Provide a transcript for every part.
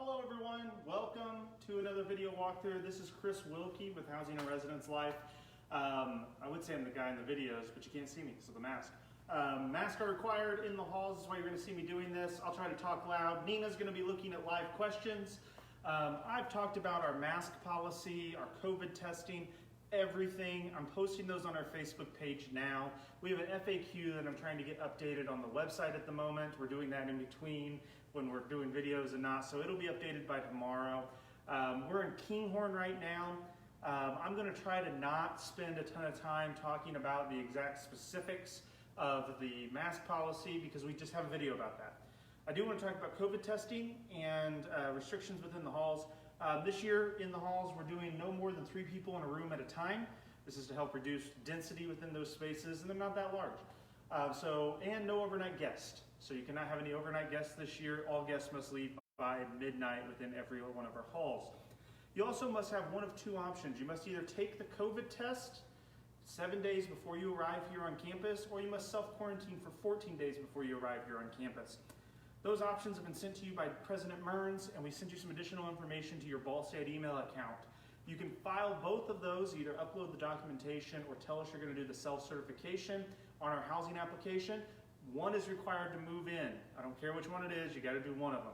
Hello everyone, welcome to another video walkthrough. This is Chris Wilkie with Housing and Residence Life. I would say I'm the guy in the videos, but you can't see me because of the mask. Masks are required in the halls, that's why you're going to see me doing this. I'll try to talk loud. Nina's going to be looking at live questions. I've talked about our mask policy, our COVID testing, everything. I'm posting those on our Facebook page now. We have an FAQ that I'm trying to get updated on the website at the moment. We're doing that in between when we're doing videos and not, so it'll be updated by tomorrow. We're in Kinghorn right now. I'm going to try to not spend a ton of time talking about the exact specifics of the mask policy because we just have a video about that. I do want to talk about COVID testing and restrictions within the halls. This year in the halls, we're doing no more than 3 people in a room at a time. This is to help reduce density within those spaces, and they're not that large. And no overnight guests. So you cannot have any overnight guests this year. All guests must leave by midnight within every one of our halls. You also must have one of 2 options. You must either take the COVID test 7 days before you arrive here on campus, or you must self-quarantine for 14 days before you arrive here on campus. Those options have been sent to you by President Mearns, and we sent you some additional information to your Ball State email account. You can file both of those, either upload the documentation or tell us you're going to do the self-certification on our housing application. One is required to move in. I don't care which one it is, you got to do one of them.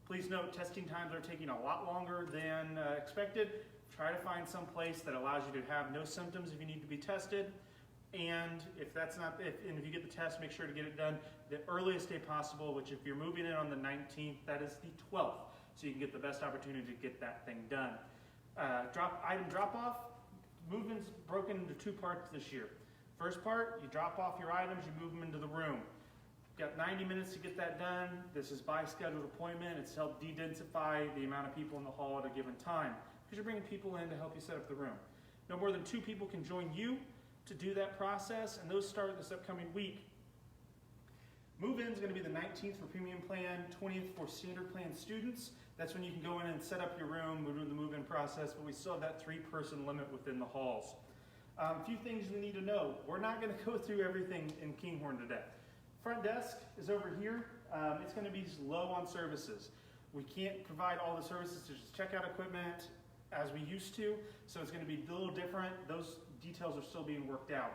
Please note, testing times are taking a lot longer than expected. Try to find some place that allows you to have no symptoms if you need to be tested. And if you get the test, make sure to get it done the earliest day possible, which if you're moving in on the 19th, that is the 12th. So you can get the best opportunity to get that thing done. Item drop-off, movement's broken into 2 parts this year. First part, you drop off your items, you move them into the room. You've got 90 minutes to get that done. This is by scheduled appointment. It's to help de-densify the amount of people in the hall at a given time, because you're bringing people in to help you set up the room. No more than 2 people can join you to do that process, and those start this upcoming week. Move-in is going to be the 19th for premium plan, 20th for standard plan students. That's when you can go in and set up your room, we're doing the move-in process, but we still have that 3-person limit within the halls. A few things you need to know. We're not going to go through everything in Kinghorn today. Front desk is over here. It's going to be low on services. We can't provide all the services to just checkout equipment as we used to, so it's going to be a little different. Those details are still being worked out.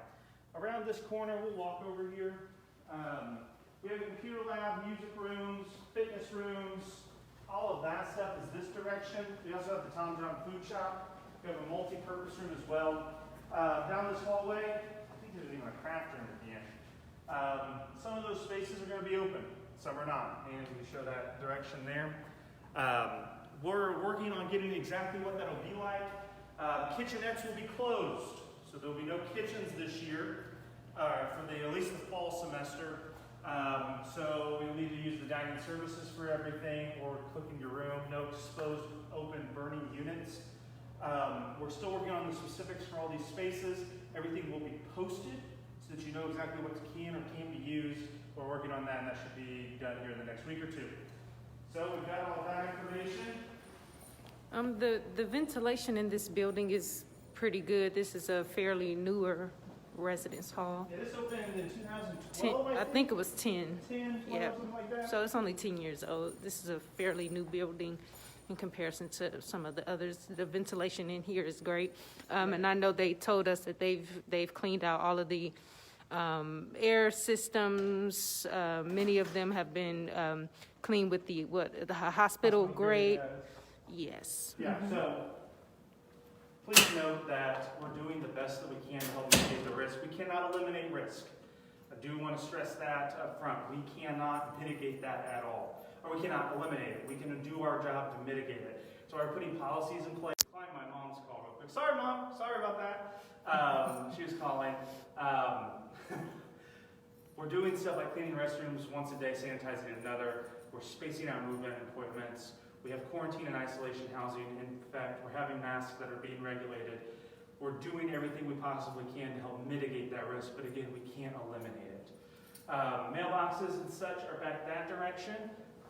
Around this corner, we'll walk over here. We have a computer lab, music rooms, fitness rooms. All of that stuff is this direction. We also have the Tom John food shop. We have a multi-purpose room as well. Down this hallway, I think there's even a craft room at the end. Some of those spaces are going to be open, some are not. And we can show that direction there. We're working on getting exactly what that'll be like. Kitchenettes will be closed, so there'll be no kitchens this year for at least the fall semester. So we'll need to use the dining services for everything, or cook in your room. No exposed, open, burning units. We're still working on the specifics for all these spaces. Everything will be posted so that you know exactly what can or can't be used. We're working on that, and that should be done here in the next week or 2. So we've got all that information. The ventilation in this building is pretty good. This is a fairly newer residence hall. Yeah, this opened in 2012, I think it was 10. 10, 12, yeah. something like that. So it's only 10 years old. This is a fairly new building in comparison to some of the others. The ventilation in here is great. And I know they told us that they've cleaned out all of the air systems. Many of them have been cleaned with the hospital grade. Yes. Yeah, so please note that we're doing the best that we can to help mitigate the risk. We cannot eliminate risk. I do want to stress that up front. We cannot mitigate that at all. Or we cannot eliminate it. We can do our job to mitigate it. So we're putting policies in place. Find my mom's call real quick. Sorry, Mom. Sorry about that. She was calling. We're doing stuff like cleaning restrooms once a day, sanitizing another. We're spacing out movement appointments. We have quarantine and isolation housing. In fact, we're having masks that are being regulated. We're doing everything we possibly can to help mitigate that risk, but again, we can't eliminate it. Mailboxes and such are back that direction.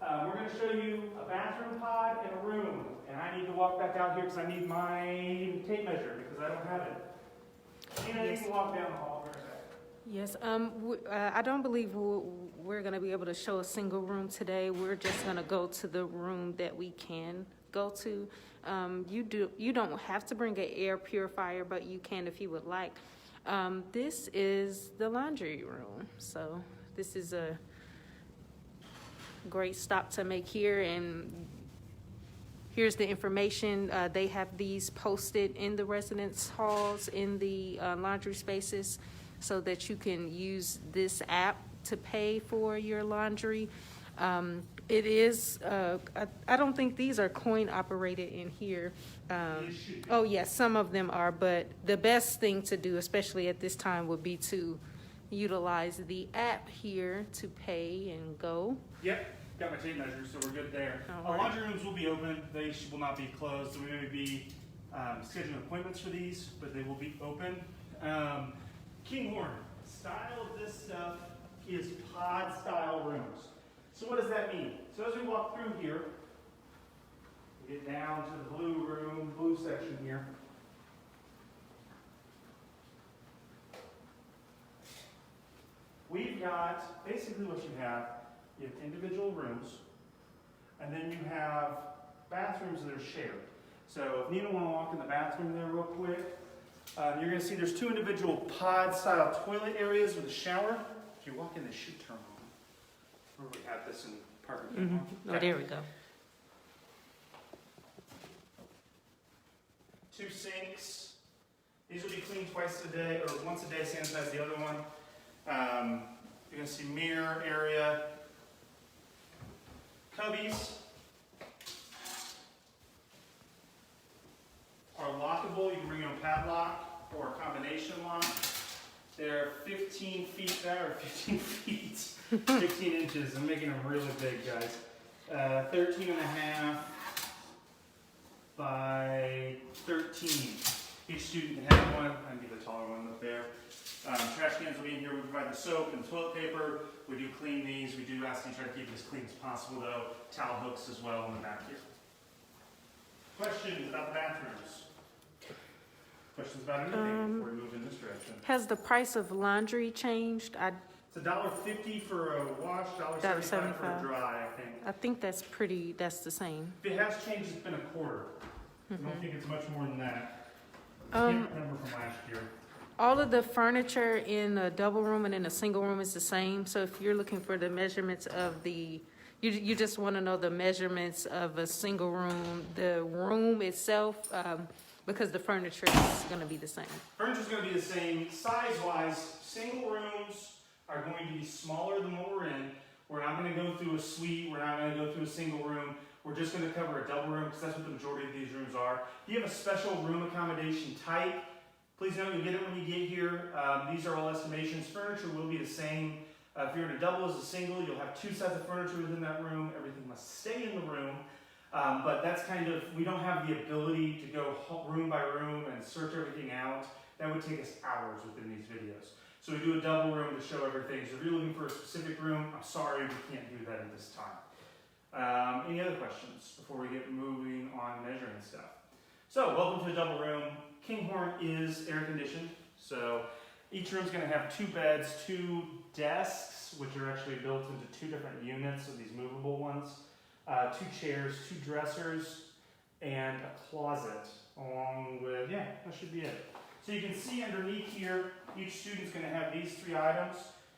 We're going to show you a bathroom pod and a room. And I need to walk back out here because I need my tape measure because I don't have it. And you can walk down the hall for a second. Yes, I don't believe we're gonna be able to show a single room today. We're just gonna go to the room that we can go to. You don't have to bring an air purifier, but you can if you would like. This is the laundry room, so this is a great stop to make here, and here's the information. They have these posted in the residence halls, in the laundry spaces, so that you can use this app to pay for your laundry. It is, I don't think these are coin operated in here. Oh yes, some of them are, but the best thing to do, especially at this time, would be to utilize the app here to pay and go. Yep, got my tape measure, so we're good there. All Our right. laundry rooms will be open. They will not be closed. So we may be scheduling appointments for these, but they will be open. Kinghorn, style of this stuff is pod style rooms. So what does that mean? So as we walk through here, we get down to the blue section here. We've got basically what you have individual rooms, and then you have bathrooms that are shared. So if Nina want to walk in the bathroom there real quick, you're going to see there's two individual pod-style toilet areas with a shower. If you walk in, this should turn on. Where we have this in Parker. Oh, there we go. Two sinks. These will be cleaned twice a day, or once a day, sanitize the other one. You're going to see mirror area. Cubbies are lockable. You can bring your own padlock or a combination lock. They're 15 feet there, or 15 feet, 15 inches. I'm making them really big, guys. 13 and a half by 13. Each student can have one. I can get the taller one up there. Trash cans will be in here. We provide the soap and toilet paper. We do clean these. We do ask you to try to keep it as clean as possible, though. Towel hooks as well in the back here. Questions about the bathrooms? Questions about anything before we move in this direction? Has the price of laundry changed? It's $1.50 for a wash, $1.75 for a dry, I think. That's the same. If it has changed, it's been a quarter. I don't think it's much more than that. I can't remember from last year. All of the furniture in a double room and in a single room is the same. So if you're looking for the measurements of you just want to know the measurements of a single room, the room itself, because the furniture is going to be the same. Furniture's going to be the same. Size-wise, single rooms are going to be smaller than what we're in. We're not going to go through a suite. We're not going to go through a single room. We're just going to cover a double room because that's what the majority of these rooms are. If you have a special room accommodation type, please note you'll get it when you get here. These are all estimations. Furniture will be the same. If you're in a double as a single, you'll have two sets of furniture within that room. Everything must stay in the room. But that's kind of, we don't have the ability to go room by room and search everything out. That would take us hours within these videos. So we do a double room to show everything. So if you're looking for a specific room, I'm sorry, we can't do that at this time. Any other questions before we get moving on measuring stuff? So welcome to the double room. Kinghorn is air conditioned. So each room's going to have two beds, two desks, which are actually built into two different units of these movable ones. Two chairs, two dressers, and a closet, along with, that should be it. So you can see underneath here, each student's going to have these three items,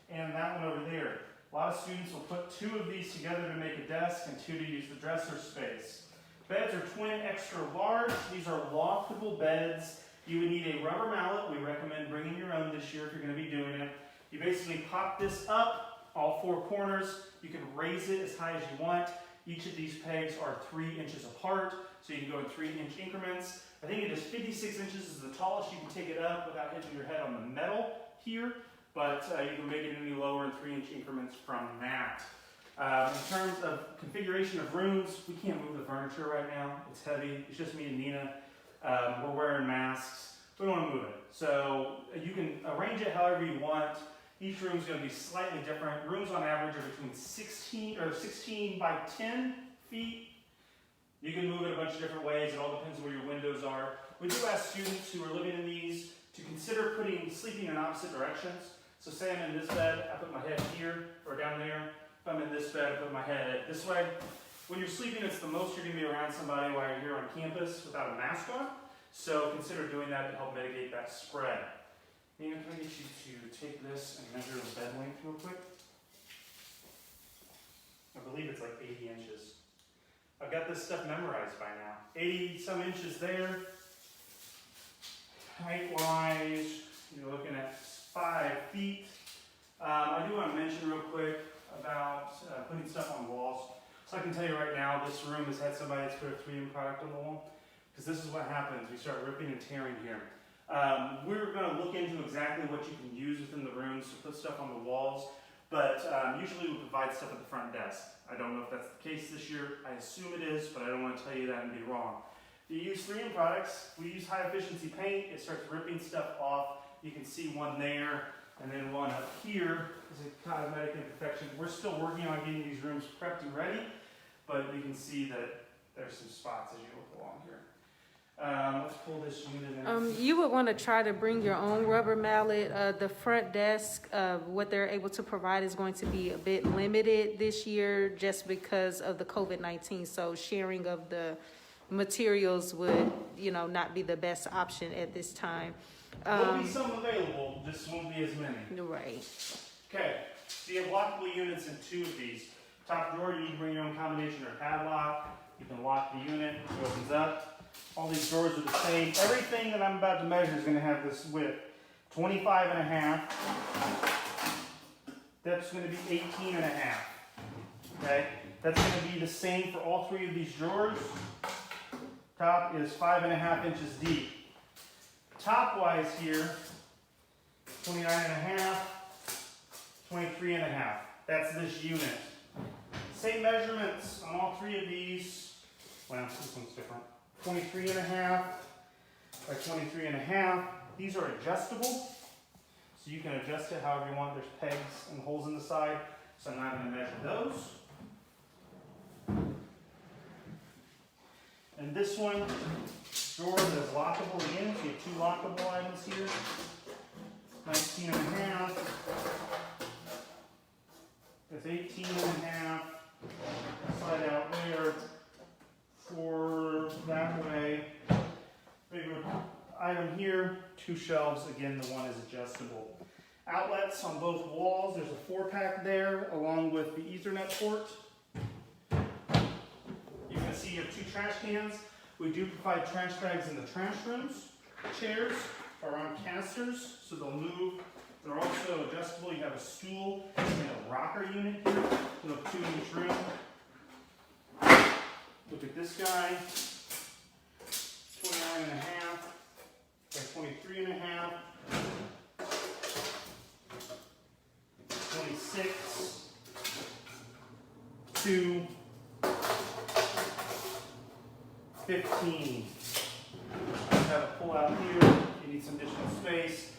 and that one over there. A lot of students will put two of these together to make a desk, and two to use the dresser space. Beds are twin extra large. These are loftable beds. You would need a rubber mallet. We recommend bringing your own this year if you're going to be doing it. You basically pop this up, all four corners. You can raise it as high as you want. Each of these pegs are 3 inches apart, so you can go in 3-inch increments. I think it is 56 inches is the tallest you can take it up without hitting your head on the metal here, but you can make it any lower in 3-inch increments from that. In terms of configuration of rooms, we can't move the furniture right now. It's heavy. It's just me and Nina. We're wearing masks. We don't want to move it. So you can arrange it however you want. Each room is going to be slightly different. Rooms on average are between 16 by 10 feet. You can move it a bunch of different ways. It all depends where your windows are. We do ask students who are living in these to consider sleeping in opposite directions. So say I'm in this bed, I put my head here or down there. If I'm in this bed, I put my head this way. When you're sleeping, it's the most you're going to be around somebody while you're here on campus without a mask on. So consider doing that to help mitigate that spread. Nina, can I get you to take this and measure the bed length real quick? I believe it's like 80 inches. I've got this stuff memorized by now. 80 some inches there. Height-wise, you're looking at 5 feet. I do want to mention real quick about putting stuff on walls. So I can tell you right now, this room has had somebody that's put a 3M product on the wall. Because this is what happens. We start ripping and tearing here. We're going to look into exactly what you can use within the rooms to put stuff on the walls. But usually we provide stuff at the front desk. I don't know if that's the case this year. I assume it is, but I don't want to tell you that and be wrong. If you use 3M products, we use high efficiency paint. It starts ripping stuff off. You can see one there, and then one up here is a cosmetic imperfection. We're still working on getting these rooms prepped and ready, but you can see that there's some spots as you look along here. Let's pull this unit in. You would want to try to bring your own rubber mallet. The front desk, what they're able to provide is going to be a bit limited this year just because of the COVID-19. So sharing of the materials would, not be the best option at this time. There'll be some available, just won't be as many. Right. Okay, so you have lockable units in 2 of these. Top drawer, you can bring your own combination or padlock. You can lock the unit, it opens up. All these drawers are the same. Everything that I'm about to measure is going to have this width. 25 and a half. That's going to be 18 and a half. Okay, that's going to be the same for all 3 of these drawers. Top is 5.5 inches deep. Top-wise here, 29 and a half, 23 and a half. That's this unit. Same measurements on all 3 of these. Well, this one's different. 23 and a half by 23 and a half. These are adjustable, so you can adjust it however you want. There's pegs and holes in the side, so I'm not going to measure those. And this one, drawer that is lockable again. So you have 2 lockable items here. 19 and a half. That's 18 and a half. Slide out there. For that way. Bigger item here. 2 shelves. Again, the one is adjustable. Outlets on both walls. There's a 4-pack there, along with the Ethernet port. You can see you have 2 trash cans. We do provide trash bags in the trash rooms. Chairs are on casters, so they'll move. They're also adjustable. You have a stool and a rocker unit here. You have 2 in each room. Look at this guy. 29 and a half by 23 and a half. 26 to 15. You have a pull out here. You need some additional space.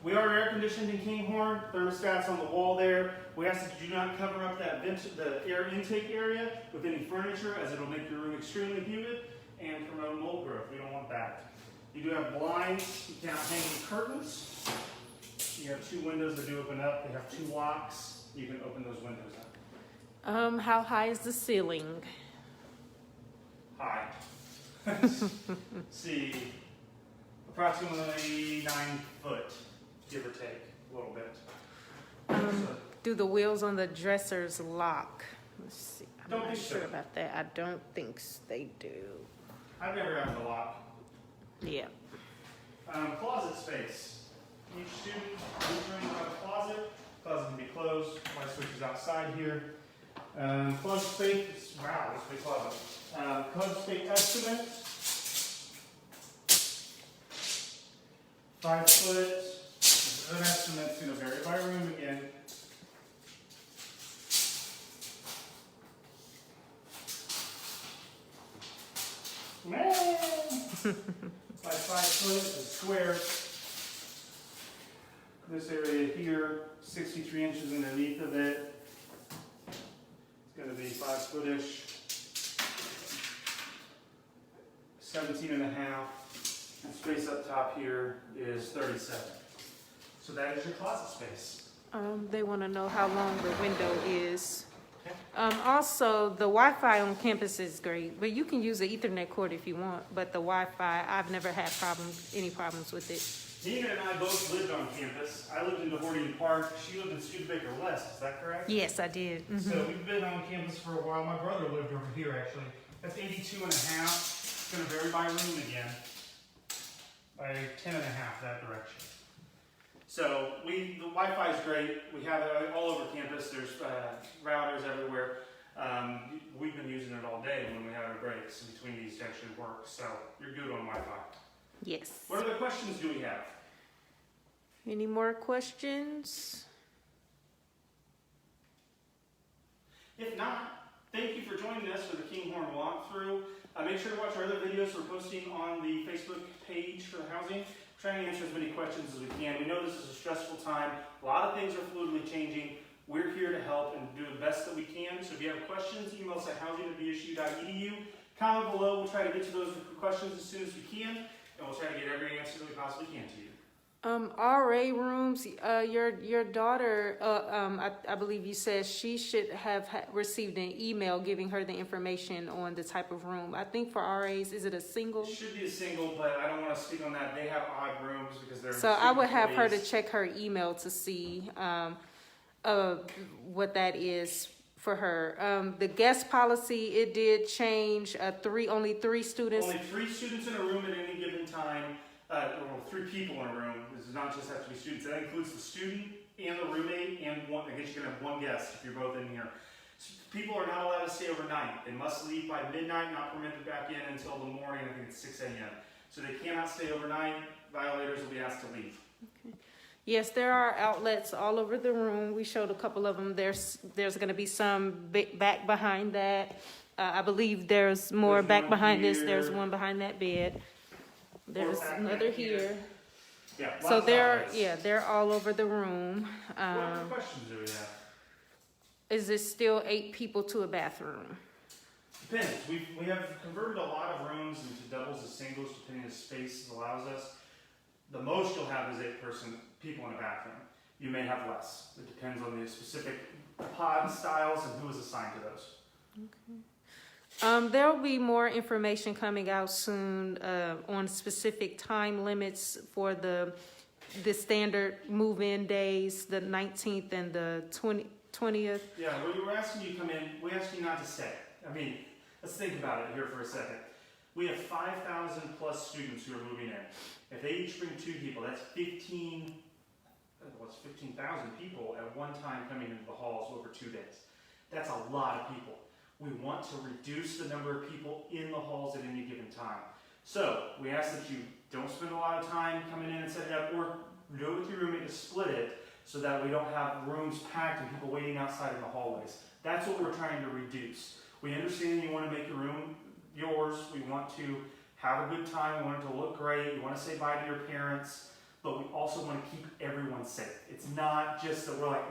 We are air conditioned in Kinghorn. Thermostats on the wall there. We ask that you do not cover up that the air intake area with any furniture, as it'll make your room extremely humid and promote mold growth. We don't want that. You do have blinds. You cannot hang any curtains. You have 2 windows that do open up. They have 2 locks. You can open those windows up. How high is the ceiling? High. See, approximately 9 foot, give or take a little bit. Do the wheels on the dressers lock? Let's see. I'm not sure so. about that. I don't think they do. I've never had a lock. Yeah. Closet space. Each student, each room will have a closet. Closet can be closed. Light switch is outside here. Closet space. Wow, this big closet. Closet space estimate. 5 foot. An estimate's going to vary by room again. Man! By 5 foot is square. This area here, 63 inches underneath of it. It's going to be 5 footish. 17 and a half. And space up top here is 37. So that is your closet space. They want to know how long the window is. Okay. Also, the Wi-Fi on campus is great, but you can use the Ethernet cord if you want, but the Wi-Fi, I've never had any problems with it. Nina and I both lived on campus. I lived in DeHorty Park. She lived in Studebaker West. Is that correct? Yes, I did. So we've been on campus for a while. My brother lived over here, actually. That's 82 and a half. It's going to vary by room again. By 10 and a half that direction. So the Wi-Fi is great. We have it all over campus. There's routers everywhere. We've been using it all day when we have our breaks between these to actually work. So you're good on Wi-Fi. Yes. What other questions do we have? Any more questions? If not, thank you for joining us for the Kinghorn walkthrough. Make sure to watch our other videos we're posting on the Facebook page for the housing. We're trying to answer as many questions as we can. We know this is a stressful time. A lot of things are fluidly changing. We're here to help and do the best that we can. So if you have questions, email us at housing@bsu.edu. Comment below. We'll try to get to those questions as soon as we can, and we'll try to get every answer that we possibly can to you. RA rooms, your daughter, I believe you said she should have received an email giving her the information on the type of room. I think for RAs, is it a single? It should be a single, but I don't want to speak on that. They have odd rooms because they're So I would have her to check her email to see what that is for her. The guest policy, it did change. Only 3 students. Only 3 students in a room at any given time. Or 3 people in a room. This does not just have to be students. That includes the student and the roommate and one. I guess you're gonna have 1 guest if you're both in here. So people are not allowed to stay overnight. They must leave by midnight. Not permitted back in until the morning. I think it's 6 a.m. So they cannot stay overnight. Violators will be asked to leave. Okay. Yes, there are outlets all over the room. We showed a couple of them. There's going to be some back behind that. I believe there's more back behind this. There's one behind that bed. There's another here. Yeah. So they're all over the room. What other questions do we have? Is it still 8 people to a bathroom? Depends. We have converted a lot of rooms into doubles and singles depending on the space allows us. The most you'll have is 8 people in a bathroom. You may have less. It depends on the specific pod styles and who is assigned to those. Okay. There will be more information coming out soon on specific time limits for the standard move-in days, the 19th and the 20th. Yeah, well, we were asking you to come in. We asked you not to stay. I mean, let's think about it here for a second. We have 5,000 plus students who are moving in. If they each bring 2 people, that's 15,000 people at one time coming into the halls over 2 days. That's a lot of people. We want to reduce the number of people in the halls at any given time. So we ask that you don't spend a lot of time coming in and setting up, or go with your roommate to split it so that we don't have rooms packed and people waiting outside in the hallways. That's what we're trying to reduce. We understand you want to make your room yours. We want to have a good time. We want it to look great. You want to say bye to your parents, but we also want to keep everyone safe. It's not just that we're like,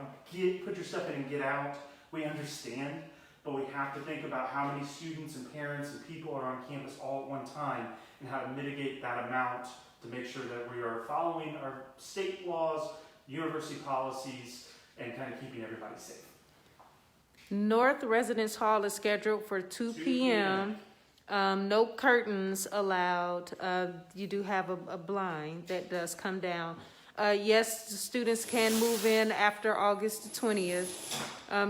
put your stuff in and get out. We understand, but we have to think about how many students and parents and people are on campus all at one time and how to mitigate that amount to make sure that we are following our state laws, university policies, and kind of keeping everybody safe. North Residence Hall is scheduled for 2 p.m. No curtains allowed. You do have a blind that does come down. Yes, the students can move in after August the 20th.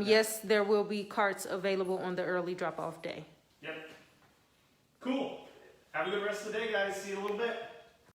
Yes, there will be carts available on the early drop-off day. Yep. Cool. Have a good rest of the day, guys. See you in a little bit.